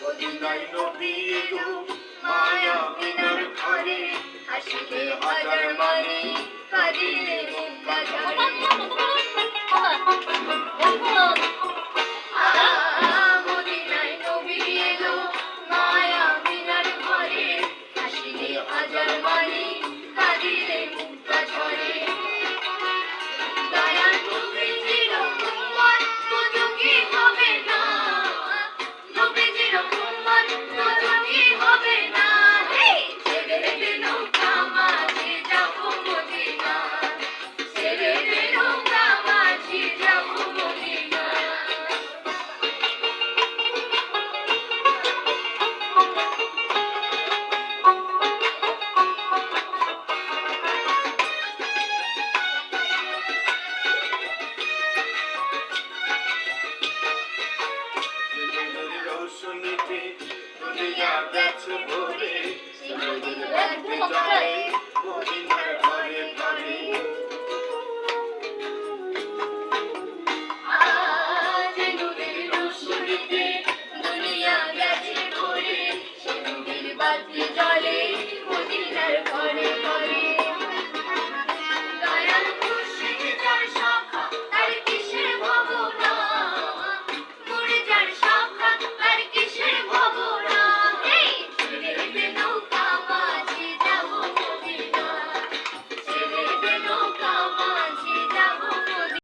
মদিনায় নবী এলো মায়া মিনার ঘরে হাসিলে হাজার মানি কাঁদিলে মুক্তা ঝরে মদিনায় নবী এলো মায়া মিনার ঘরে হাসিলে হাজার মানি কাঁদিলে মুক্তা ঝরে দয়ার নবীজির উম্মত কত কি হবে না নবীজির উম্মত কত কি হবে না ছেড়ে দে নৌকা মাঝি যাবো মদিনা ছেড়ে দে নৌকা মাঝি যাবো মদিনা রোশনীতে দুনিয়া গেছে ভরে নদীর মধ্যে যায় মদিনার